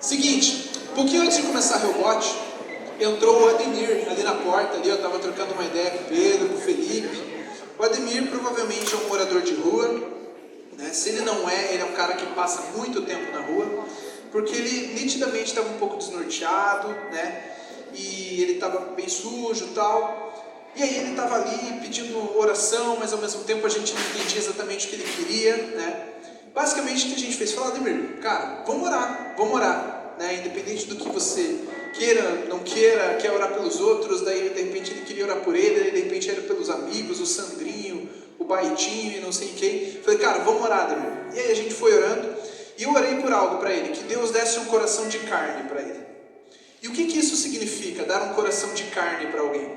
Seguinte, um pouquinho antes de começar a Rehoboth, entrou o Ademir ali na porta, ali eu estava trocando uma ideia com o Pedro, com o Felipe. O Ademir provavelmente é um morador de rua, né? Se ele não é, ele é um cara que passa muito tempo na rua, porque ele nitidamente estava um pouco desnorteado, né? E ele estava bem sujo e tal. E aí ele estava ali pedindo oração, mas ao mesmo tempo a gente não entendia exatamente o que ele queria, né? Basicamente o que a gente fez? Falou: Ademir, cara, vamos orar, né? Independente do que você queira, não queira, quer orar pelos outros, daí de repente ele queria orar por ele, daí de repente era pelos amigos, o Sandrinho, o Baitinho e não sei quem. Falei: cara, vamos orar, Ademir. E aí a gente foi orando, e eu orei por algo para ele, que Deus desse um coração de carne para ele. E o que isso significa, dar um coração de carne para alguém?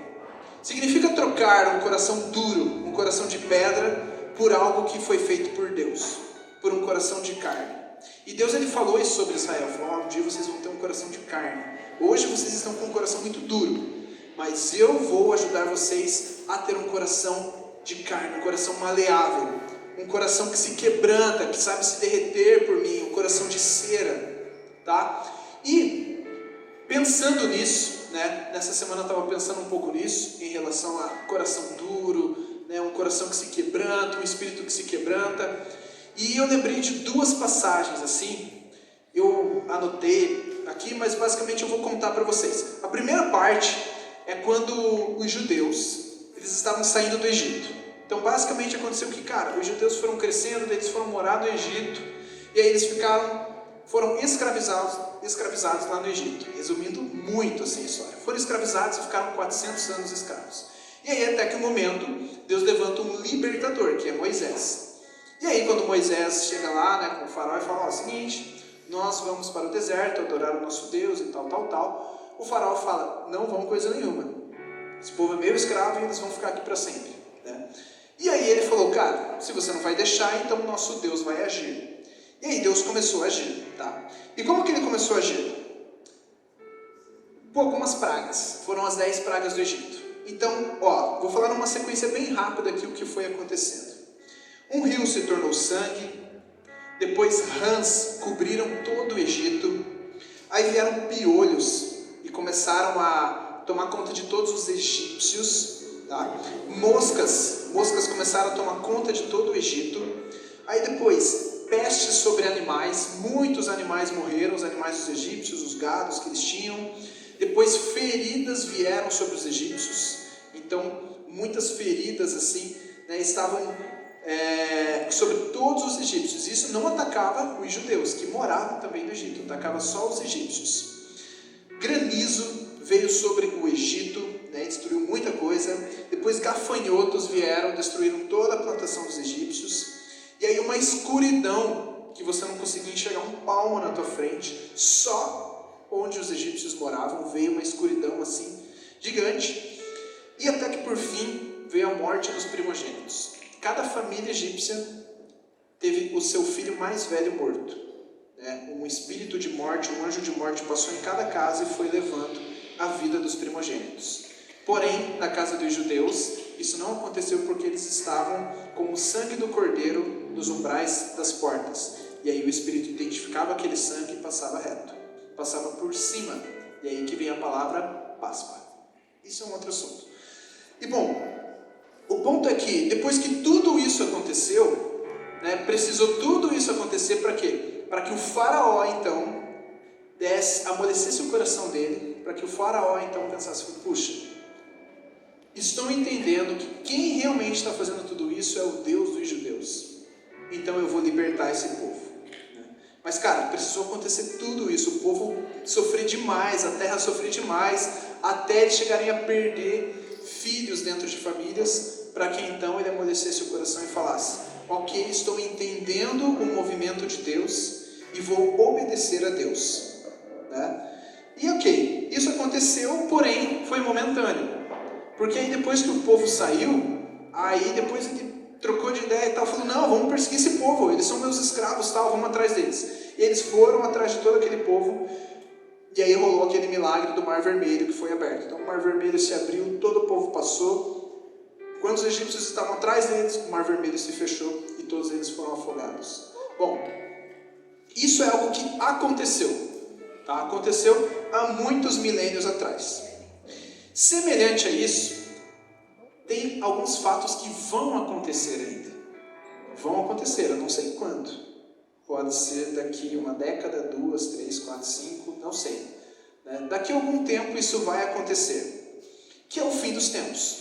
Significa trocar um coração duro, um coração de pedra, por algo que foi feito por Deus, por um coração de carne. E Deus ele falou isso sobre Israel, falou: um dia vocês vão ter um coração de carne. Hoje vocês estão com um coração muito duro, mas eu vou ajudar vocês a ter um coração de carne, um coração maleável, um coração que se quebranta, que sabe se derreter por mim, um coração de cera, tá? E pensando nisso, né, nessa semana eu estava pensando um pouco nisso, em relação a coração duro, né, um coração que se quebranta, um espírito que se quebranta. E eu lembrei de duas passagens assim, eu anotei aqui, mas basicamente eu vou contar para vocês. A primeira parte é quando os judeus, eles estavam saindo do Egito. Então basicamente aconteceu que, cara, os judeus foram crescendo, eles foram morar no Egito, e aí eles foram escravizados lá no Egito. Resumindo muito assim a história. Foram escravizados e ficaram 400 anos escravos. E aí até que um momento, Deus levanta um libertador, que é Moisés. E aí quando Moisés chega lá, né, com o faraó e fala: ó, seguinte, nós vamos para o deserto adorar o nosso Deus e tal. O faraó fala: não vão coisa nenhuma. Esse povo é meu escravo e eles vão ficar aqui para sempre, né? E aí ele falou: cara, se você não vai deixar, então o nosso Deus vai agir. E aí Deus começou a agir, tá? E como que ele começou a agir? Por algumas pragas. Foram as 10 pragas do Egito. Então, ó, vou falar numa sequência bem rápida aqui o que foi acontecendo. Um rio se tornou sangue, depois rãs cobriram todo o Egito, aí vieram piolhos e começaram a tomar conta de todos os egípcios, tá? Moscas começaram a tomar conta de todo o Egito, aí depois pestes sobre animais, muitos animais morreram, os animais dos egípcios, os gados que eles tinham. Depois feridas vieram sobre os egípcios, então muitas feridas assim, né, estavam sobre todos os egípcios. Isso não atacava os judeus, que moravam também no Egito, atacava só os egípcios. Granizo veio sobre o Egito, né, destruiu muita coisa. Depois gafanhotos vieram, destruíram toda a plantação dos egípcios. E aí uma escuridão, que você não conseguia enxergar um palmo na tua frente, só onde os egípcios moravam, veio uma escuridão assim, gigante. E até que por fim veio a morte dos primogênitos. Cada família egípcia teve o seu filho mais velho morto, né? Um espírito de morte, um anjo de morte passou em cada casa e foi levando a vida dos primogênitos. Porém, na casa dos judeus, isso não aconteceu porque eles estavam com o sangue do cordeiro nos umbrais das portas. E aí o espírito identificava aquele sangue e passava reto, passava por cima. E aí que vem a palavra Páscoa. Isso é um outro assunto. E bom, o ponto é que depois que tudo isso aconteceu, né, precisou tudo isso acontecer para quê? Para que o faraó então amolecesse o coração dele, para que o faraó então pensasse: puxa, estou entendendo que quem realmente está fazendo tudo isso é o Deus dos judeus, então eu vou libertar esse povo. Mas cara, precisou acontecer tudo isso, o povo sofrer demais, a terra sofrer demais, até eles chegarem a perder filhos dentro de famílias, para que então ele amolecesse o coração e falasse: ok, estou entendendo o movimento de Deus e vou obedecer a Deus, né? E ok, isso aconteceu, porém foi momentâneo, porque aí depois que o povo saiu, aí depois ele trocou de ideia e tal, falou: não, vamos perseguir esse povo, eles são meus escravos, tal, vamos atrás deles. E eles foram atrás de todo aquele povo, e aí rolou aquele milagre do Mar Vermelho que foi aberto. Então o Mar Vermelho se abriu, todo o povo passou. Quando os egípcios estavam atrás deles, o Mar Vermelho se fechou e todos eles foram afogados. Bom, isso é algo que aconteceu, Tá? Aconteceu há muitos milênios atrás. Semelhante a isso, tem alguns fatos que vão acontecer ainda. Vão acontecer, eu não sei quando. Pode ser daqui uma década, 2, 3, 4, 5, não sei. Daqui a algum tempo isso vai acontecer, que é o fim dos tempos.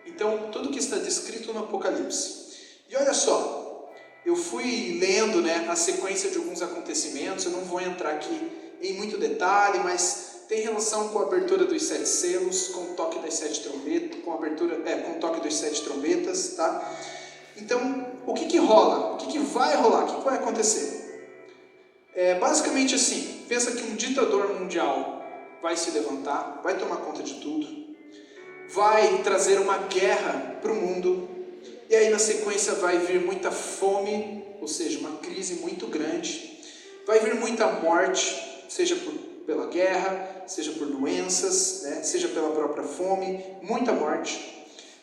Então, tudo que está descrito no Apocalipse. E olha só, eu fui lendo a sequência de alguns acontecimentos, eu não vou entrar aqui em muito detalhe, mas tem relação com a abertura dos 7 selos, com o toque das 7 trombetas, com o toque dos 7 trombetas, tá? Então, o que rola? O que vai rolar? O que vai acontecer? Basicamente assim, pensa que um ditador mundial vai se levantar, vai tomar conta de tudo, vai trazer uma guerra para o mundo, e aí na sequência vai vir muita fome, ou seja, uma crise muito grande, vai vir muita morte, seja pela guerra, seja por doenças, seja pela própria fome, muita morte.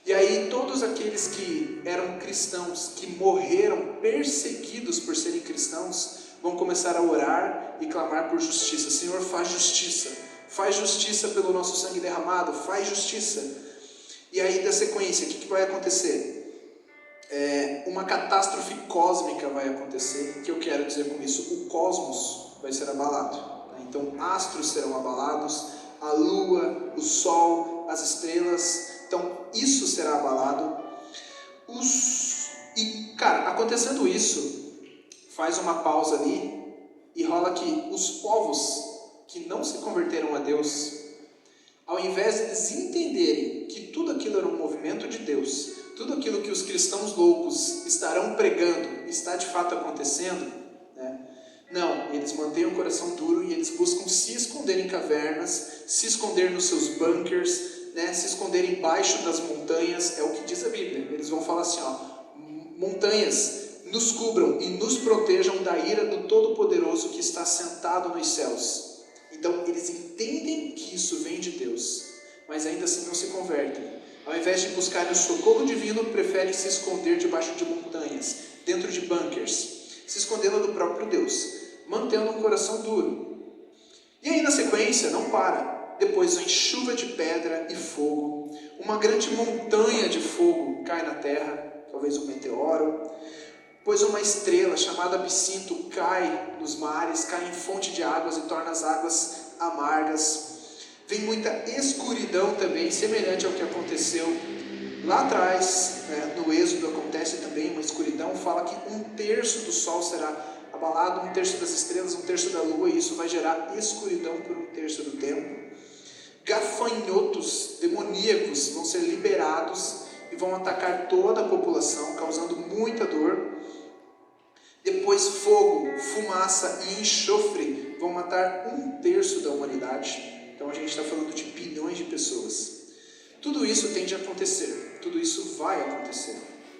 E aí todos aqueles que eram cristãos, que morreram perseguidos por serem cristãos, vão começar a orar e clamar por justiça. Senhor, faz justiça pelo nosso sangue derramado, faz justiça. E aí da sequência, o que vai acontecer? Uma catástrofe cósmica vai acontecer. O que eu quero dizer com isso? O cosmos vai ser abalado. Então astros serão abalados, a lua, o sol, as estrelas. Então isso será abalado. Acontecendo isso, faz uma pausa ali e rola que os povos que não se converteram a Deus, ao invés de eles entenderem que tudo aquilo era um movimento de Deus, tudo aquilo que os cristãos loucos estarão pregando está de fato acontecendo, não, eles mantêm o coração duro e eles buscam se esconder em cavernas, se esconder nos seus bunkers, se esconder embaixo das montanhas. É o que diz a Bíblia. Eles vão falar assim, montanhas, nos cubram e nos protejam da ira do Todo-Poderoso que está sentado nos céus. Então eles entendem que isso vem de Deus, mas ainda assim não se convertem. Ao invés de buscarem o socorro divino, preferem se esconder debaixo de montanhas, dentro de bunkers, se escondendo do próprio Deus, mantendo um coração duro. E aí na sequência, não para. Depois vem chuva de pedra e fogo, uma grande montanha de fogo cai na terra, talvez um meteoro. Pois uma estrela chamada Absinto cai nos mares, cai em fonte de águas e torna as águas amargas. Vem muita escuridão também, semelhante ao que aconteceu lá atrás, no Êxodo acontece também uma escuridão. Fala que 1/3 do sol será abalado, 1/3 das estrelas, 1/3 da lua, e isso vai gerar escuridão por 1/3 do tempo. Gafanhotos demoníacos vão ser liberados e vão atacar toda a população, causando muita dor. Depois fogo, fumaça e enxofre vão matar 1/3 da humanidade. Então a gente está falando de bilhões de pessoas. Tudo isso tem de acontecer, tudo isso vai acontecer.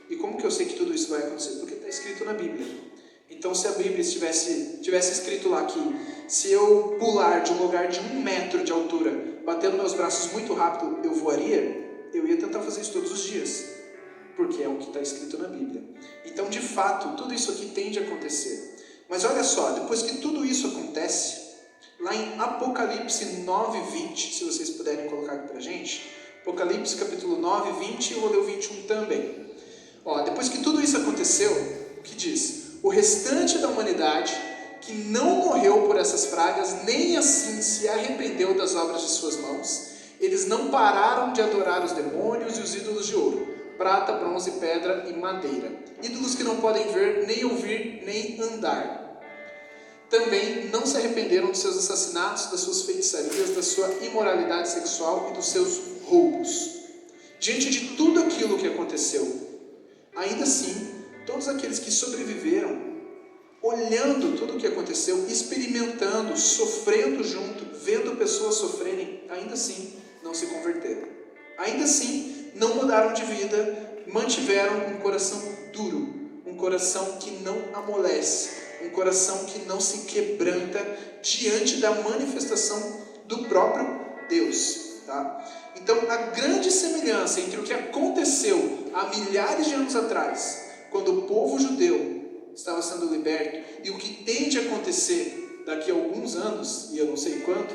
E como que eu sei que tudo isso vai acontecer? Porque está escrito na Bíblia. Então se a Bíblia tivesse escrito lá que se eu pular de um lugar de 1 metro de altura, batendo meus braços muito rápido, eu voaria, eu ia tentar fazer isso todos os dias, porque é o que está escrito na Bíblia. Então, de fato, tudo isso aqui tem de acontecer. Mas olha só, depois que tudo isso acontece, lá em Apocalipse 9:20, se vocês puderem colocar aqui pra gente, Apocalipse capítulo 9:20, eu vou ler o 21 também. Depois que tudo isso aconteceu, o que diz? O restante da humanidade, que não morreu por essas pragas, nem assim se arrependeu das obras de suas mãos, eles não pararam de adorar os demônios e os ídolos de ouro, prata, bronze, pedra e madeira, ídolos que não podem ver, nem ouvir, nem andar. Também não se arrependeram dos seus assassinatos, das suas feitiçarias, da sua imoralidade sexual e dos seus roubos. Diante de tudo aquilo que aconteceu, ainda assim, todos aqueles que sobreviveram, olhando tudo o que aconteceu, experimentando, sofrendo junto, vendo pessoas sofrerem, ainda assim não se converteram. Ainda assim não mudaram de vida, mantiveram um coração duro, um coração que não amolece, um coração que não se quebranta diante da manifestação do próprio Deus. Tá? Então a grande semelhança entre o que aconteceu há milhares de anos atrás, quando o povo judeu estava sendo liberto, e o que tem de acontecer daqui a alguns anos, e eu não sei quanto,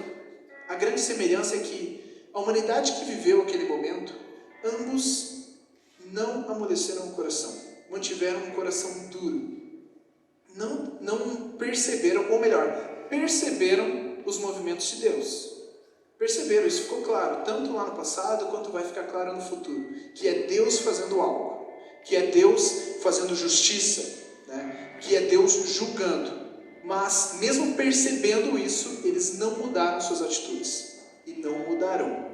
a grande semelhança é que a humanidade que viveu aquele momento, ambos não amoleceram o coração, mantiveram um coração duro. Não perceberam, ou melhor, perceberam os movimentos de Deus. Perceberam, isso ficou claro, tanto lá no passado, quanto vai ficar claro no futuro. Que é Deus fazendo algo, que é Deus fazendo justiça, né? Que é Deus julgando. Mas, mesmo percebendo isso, eles não mudaram suas atitudes. E não mudarão.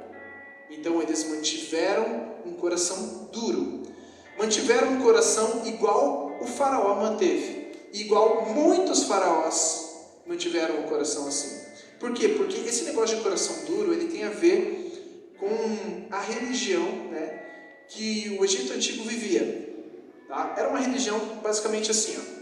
Então, eles mantiveram um coração duro. Mantiveram um coração igual o faraó manteve. Igual muitos faraós mantiveram um coração assim. Por quê? Porque esse negócio de coração duro, ele tem a ver com a religião, né, que o Egito Antigo vivia. Tá? Era uma religião basicamente assim, ó.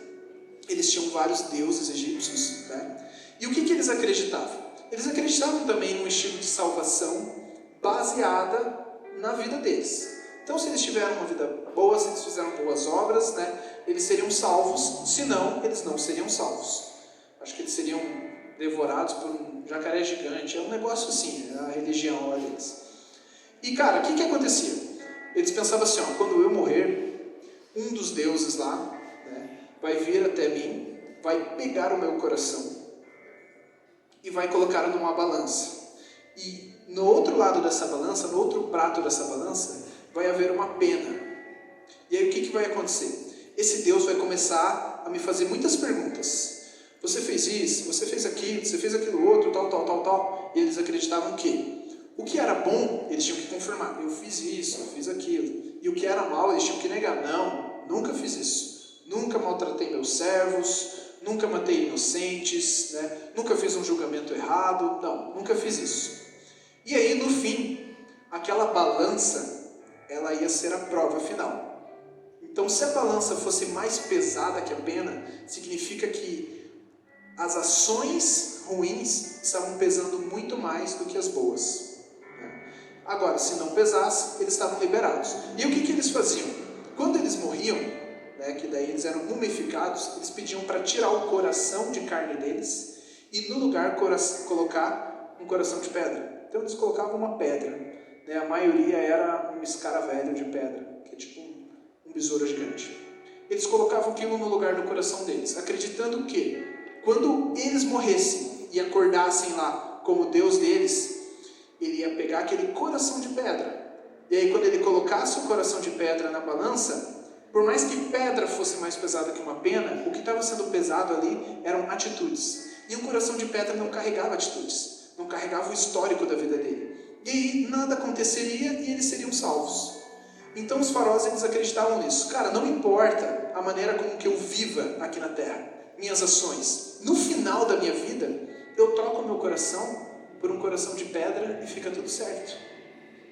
Eles tinham vários deuses egípcios, né? E o que eles acreditavam? Eles acreditavam também num estilo de salvação baseada na vida deles. Então, se eles tiveram uma vida boa, se eles fizeram boas obras, né, eles seriam salvos, senão, eles não seriam salvos. Acho que eles seriam devorados por um jacaré gigante, é um negócio assim, a religião lá deles. E cara, o que acontecia? Eles pensavam assim, ó, quando eu morrer, um dos deuses lá, né, vai vir até mim, vai pegar o meu coração e vai colocar numa balança. E no outro lado dessa balança, no outro prato dessa balança, vai haver uma pena. E aí o que vai acontecer? Esse Deus vai começar a me fazer muitas perguntas. Você fez isso, você fez aquilo, você fez aquilo outro, tal. E eles acreditavam que o que era bom, eles tinham que confirmar. Eu fiz isso, eu fiz aquilo. E o que era mal, eles tinham que negar. Não, nunca fiz isso. Nunca maltratei meus servos, nunca matei inocentes, né? Nunca fiz um julgamento errado. Não, nunca fiz isso. E aí, no fim, aquela balança, ela ia ser a prova final. Então, se a balança fosse mais pesada que a pena, significa que as ações ruins estavam pesando muito mais do que as boas. Agora, se não pesasse, eles estavam liberados. E o que eles faziam? Quando eles morriam, né, que daí eles eram mumificados, eles pediam para tirar o coração de carne deles e no lugar colocar um coração de pedra. Então eles colocavam uma pedra, né? A maioria era um escaravelho de pedra, que é tipo um besouro gigante. Eles colocavam aquilo no lugar do coração deles, acreditando que quando eles morressem e acordassem lá como Deus deles, ele ia pegar aquele coração de pedra. E aí quando ele colocasse o coração de pedra na balança, por mais que pedra fosse mais pesada que uma pena, o que estava sendo pesado ali eram atitudes. E um coração de pedra não carregava atitudes, não carregava o histórico da vida dele. E aí nada aconteceria e eles seriam salvos. Então os faraós, eles acreditavam nisso. Cara, não importa a maneira como que eu viva aqui na terra, minhas ações. No final da minha vida, eu troco o meu coração por um coração de pedra e fica tudo certo.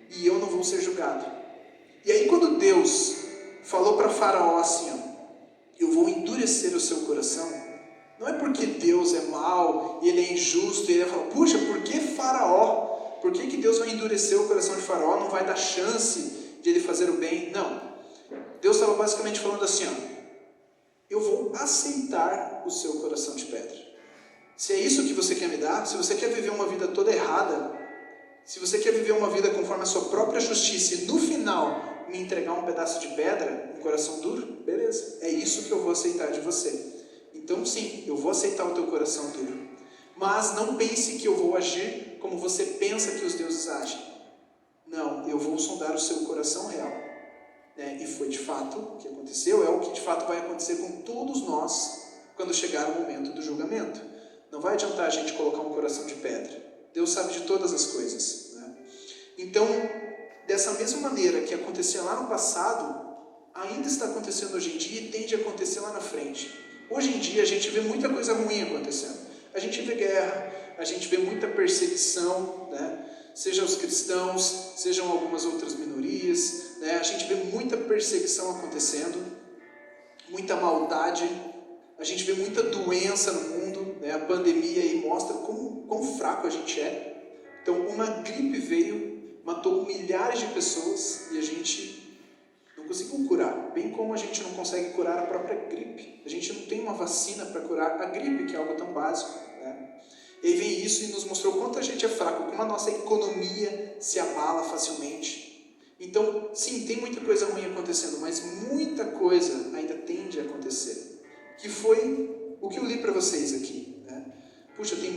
E eu não vou ser julgado. E aí quando Deus falou para Faraó assim, ó, eu vou endurecer o seu coração, não é porque Deus é mau e ele é injusto, e ele vai falar, puxa, por que Faraó? Por que Deus vai endurecer o coração de Faraó? Não vai dar chance de ele fazer o bem? Não. Deus estava basicamente falando assim, ó, eu vou aceitar o seu coração de pedra. Se é isso que você quer me dar, se você quer viver uma vida toda errada, se você quer viver uma vida conforme a sua própria justiça e no final me entregar um pedaço de pedra, um coração duro, beleza, é isso que eu vou aceitar de você. Então sim, eu vou aceitar o teu coração duro. Mas não pense que eu vou agir como você pensa que os deuses agem. Não, eu vou sondar o seu coração real. E foi de fato o que aconteceu, é o que de fato vai acontecer com todos nós quando chegar o momento do julgamento. Não vai adiantar a gente colocar um coração de pedra. Deus sabe de todas as coisas, né? Então, dessa mesma maneira que acontecia lá no passado, ainda está acontecendo hoje em dia e tende a acontecer lá na frente. Hoje em dia a gente vê muita coisa ruim acontecendo. A gente vê guerra, a gente vê muita perseguição, né? Sejam os cristãos, sejam algumas outras minorias, né? A gente vê muita perseguição acontecendo, muita maldade, a gente vê muita doença no mundo, né? A pandemia aí mostra quão fraco a gente é. Então uma gripe veio, matou milhares de pessoas e a gente não conseguiu curar, bem como a gente não consegue curar a própria gripe. A gente não tem uma vacina para curar a gripe, que é algo tão básico, né? E aí vem isso e nos mostrou quanto a gente é fraco, como a nossa economia se abala facilmente. Então, sim, tem muita coisa ruim acontecendo, mas muita coisa ainda tende a acontecer. Que foi o que eu li para vocês aqui, né? Puxa, tem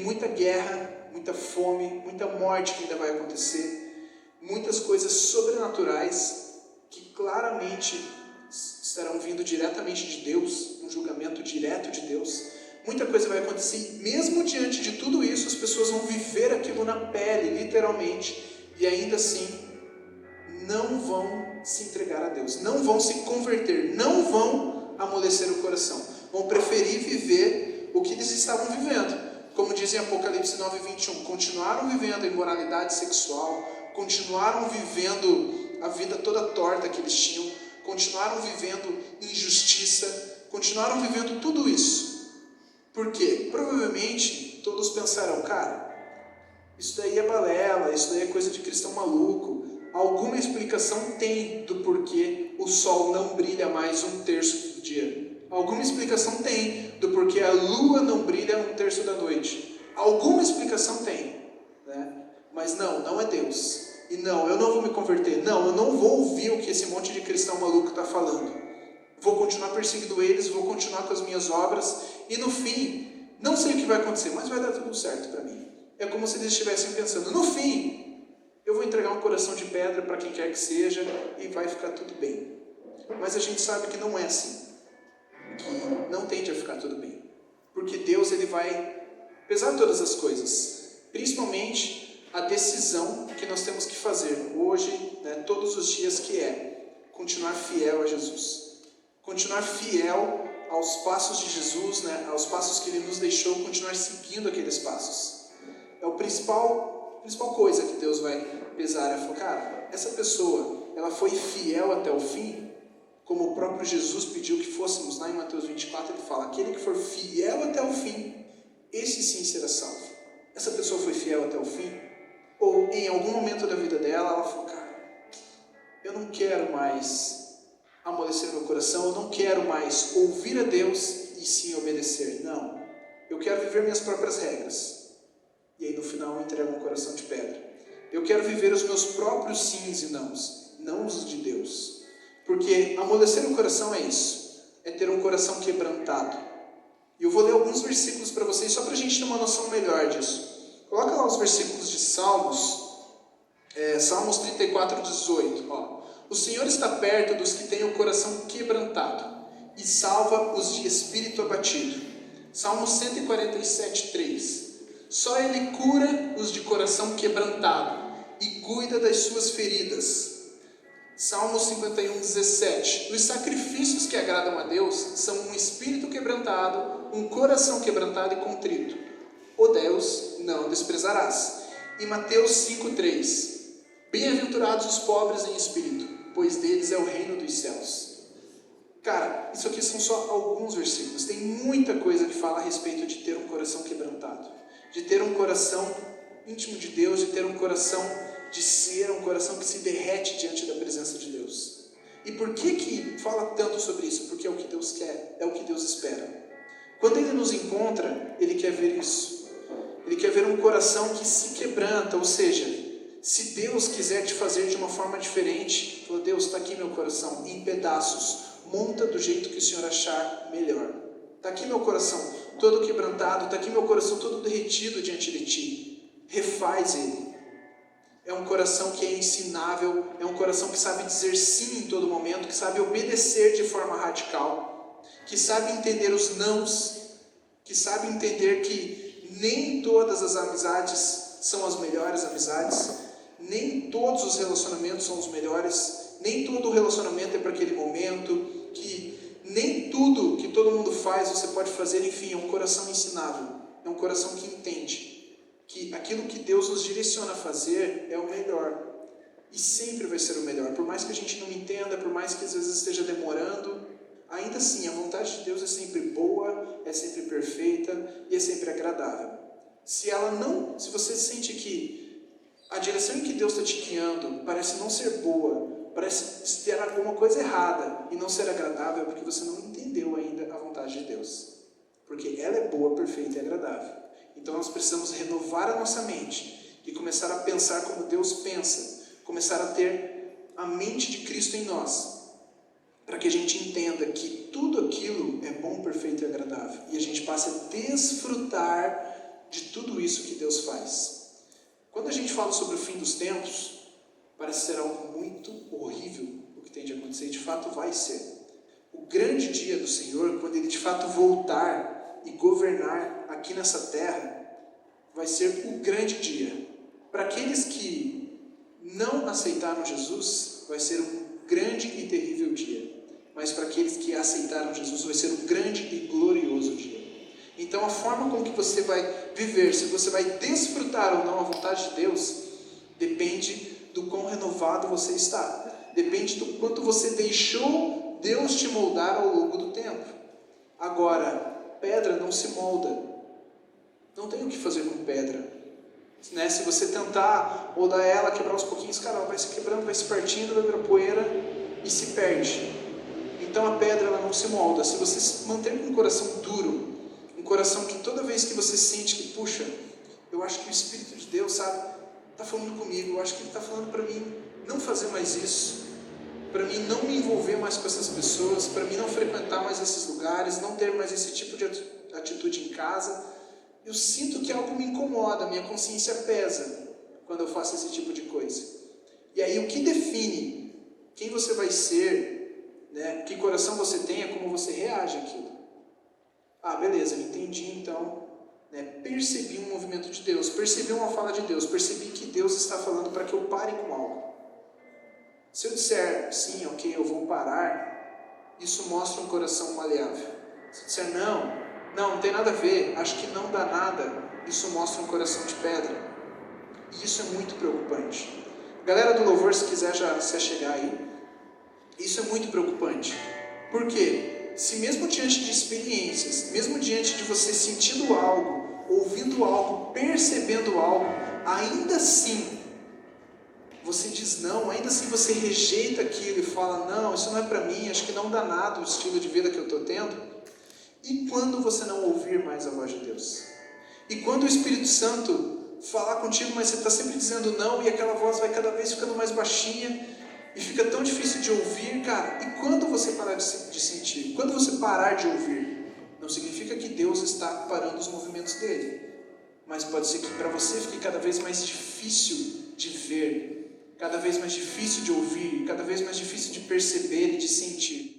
muita guerra, muita fome, muita morte que ainda vai acontecer, muitas coisas sobrenaturais que claramente estarão vindo diretamente de Deus, um julgamento direto de Deus. Muita coisa vai acontecer, mesmo diante de tudo isso, as pessoas vão viver aquilo na pele, literalmente, e ainda assim, não vão se entregar a Deus, não vão se converter, não vão amolecer o coração, vão preferir viver o que eles estavam vivendo. Como diz em Apocalipse 9:21, continuaram vivendo a imoralidade sexual, continuaram vivendo a vida toda torta que eles tinham, continuaram vivendo injustiça, continuaram vivendo tudo isso. Por quê? Provavelmente todos pensarão, cara, isso daí é balela, isso daí é coisa de cristão maluco. Alguma explicação tem do porquê o sol não brilha mais 1/3 do dia. Alguma explicação tem do porquê a lua não brilha 1/3 da noite. Alguma explicação tem, né? Mas não é Deus. E não, eu não vou me converter. Não, eu não vou ouvir o que esse monte de cristão maluco está falando. Vou continuar perseguindo eles, vou continuar com as minhas obras, e no fim, não sei o que vai acontecer, mas vai dar tudo certo para mim. É como se eles estivessem pensando, no fim, eu vou entregar um coração de pedra para quem quer que seja, e vai ficar tudo bem. Mas a gente sabe que não é assim, que não tende a ficar tudo bem. Porque Deus, ele vai pesar todas as coisas, principalmente a decisão que nós temos que fazer hoje, né, todos os dias, que é continuar fiel a Jesus. Continuar fiel aos passos de Jesus, né, aos passos que Ele nos deixou, continuar seguindo aqueles passos. É a principal coisa que Deus vai pesar. É falar, cara, essa pessoa, ela foi fiel até o fim, como o próprio Jesus pediu que fôssemos. Lá em Mateus 24, ele fala, aquele que for fiel até o fim, esse sim será salvo. Essa pessoa foi fiel até o fim? Ou em algum momento da vida dela, ela falou, cara, eu não quero mais amolecer meu coração, eu não quero mais ouvir a Deus e sim obedecer. Não, eu quero viver minhas próprias regras. E aí no final eu entrego um coração de pedra. Eu quero viver os meus próprios sims e nãos, não os de Deus. Porque amolecer o coração é isso, é ter um coração quebrantado. E eu vou ler alguns versículos para vocês, só para a gente ter uma noção melhor disso. Coloca lá os versículos de Salmos, Salmos 34:18, ó. O Senhor está perto dos que têm o coração quebrantado e salva os de espírito abatido. Salmo 147:3. Só Ele cura os de coração quebrantado e cuida das suas feridas. Salmo 51:17. Os sacrifícios que agradam a Deus são um espírito quebrantado, um coração quebrantado e contrito. O Deus não desprezarás. E Mateus 5:3. Bem-aventurados os pobres em espírito, pois deles é o reino dos céus. Cara, isso aqui são só alguns versículos. Tem muita coisa que fala a respeito de ter um coração quebrantado, de ter um coração íntimo de Deus, de ter um coração de ser, um coração que se derrete diante da presença de Deus. E por que fala tanto sobre isso? Porque é o que Deus quer, é o que Deus espera. Quando Ele nos encontra, Ele quer ver isso. Ele quer ver um coração que se quebranta, ou seja, se Deus quiser te fazer de uma forma diferente, fala, Deus, está aqui meu coração, em pedaços, monta do jeito que o Senhor achar melhor. Está aqui meu coração todo quebrantado, está aqui meu coração todo derretido diante de Ti. Refaz ele. É um coração que é ensinável, é um coração que sabe dizer sim em todo momento, que sabe obedecer de forma radical, que sabe entender os nãos, que sabe entender que nem todas as amizades são as melhores amizades, nem todos os relacionamentos são os melhores, nem todo relacionamento é para aquele momento, que nem tudo que todo mundo faz você pode fazer. Enfim, é um coração ensinável, é um coração que entende que aquilo que Deus nos direciona a fazer é o melhor, e sempre vai ser o melhor, por mais que a gente não entenda, por mais que às vezes esteja demorando, ainda assim a vontade de Deus é sempre boa, é sempre perfeita e é sempre agradável. Se você sente que a direção em que Deus está te guiando parece não ser boa, parece ter alguma coisa errada e não ser agradável, é porque você não entendeu ainda a vontade de Deus. Porque ela é boa, perfeita e agradável. Então nós precisamos renovar a nossa mente e começar a pensar como Deus pensa, começar a ter a mente de Cristo em nós, para que a gente entenda que tudo aquilo é bom, perfeito e agradável, e a gente passe a desfrutar de tudo isso que Deus faz. Quando a gente fala sobre o fim dos tempos, parece ser algo muito horrível o que tem de acontecer, e de fato vai ser. O grande dia do Senhor, quando Ele de fato voltar e governar aqui nessa terra, vai ser o grande dia. Para aqueles que não aceitaram Jesus, vai ser um grande e terrível dia. Mas para aqueles que aceitaram Jesus, vai ser um grande e glorioso dia. Então a forma como que você vai viver, se você vai desfrutar ou não a vontade de Deus, depende do quão renovado você está. Depende do quanto você deixou Deus te moldar ao longo do tempo. Agora, pedra não se molda. Não tem o que fazer com pedra. Né? Se você tentar moldar ela, quebrar aos pouquinhos, cara, ela vai se quebrando, vai se partindo, vai virar poeira e se perde. Então a pedra ela não se molda. Se você se manter com um coração duro, um coração que toda vez que você sente que, puxa, eu acho que o Espírito de Deus, sabe, está falando comigo, eu acho que Ele está falando para mim não fazer mais isso, para mim não me envolver mais com essas pessoas, para mim não frequentar mais esses lugares, não ter mais esse tipo de atitude em casa. Eu sinto que algo me incomoda, minha consciência pesa quando eu faço esse tipo de coisa. E aí o que define quem você vai ser, né, que coração você tem, é como você reage àquilo. Ah, beleza, eu entendi então, né, percebi um movimento de Deus, percebi uma fala de Deus, percebi que Deus está falando para que eu pare com algo. Se eu disser sim, ok, eu vou parar, isso mostra um coração maleável. Se eu disser não tem nada a ver, acho que não dá nada, isso mostra um coração de pedra. E isso é muito preocupante. Galera do louvor, se quiser já se achegar aí, isso é muito preocupante. Por quê? Se mesmo diante de experiências, mesmo diante de você sentindo algo, ouvindo algo, percebendo algo, ainda assim você diz não, ainda assim você rejeita aquilo e fala, não, isso não é para mim, acho que não dá nada o estilo de vida que eu estou tendo. E quando você não ouvir mais a voz de Deus? E quando o Espírito Santo falar contigo, mas você está sempre dizendo não, e aquela voz vai cada vez ficando mais baixinha, e fica tão difícil de ouvir, cara, e quando você parar de sentir? Quando você parar de ouvir? Não significa que Deus está parando os movimentos dele, mas pode ser que para você fique cada vez mais difícil de ver, cada vez mais difícil de ouvir, cada vez mais difícil de perceber e de sentir.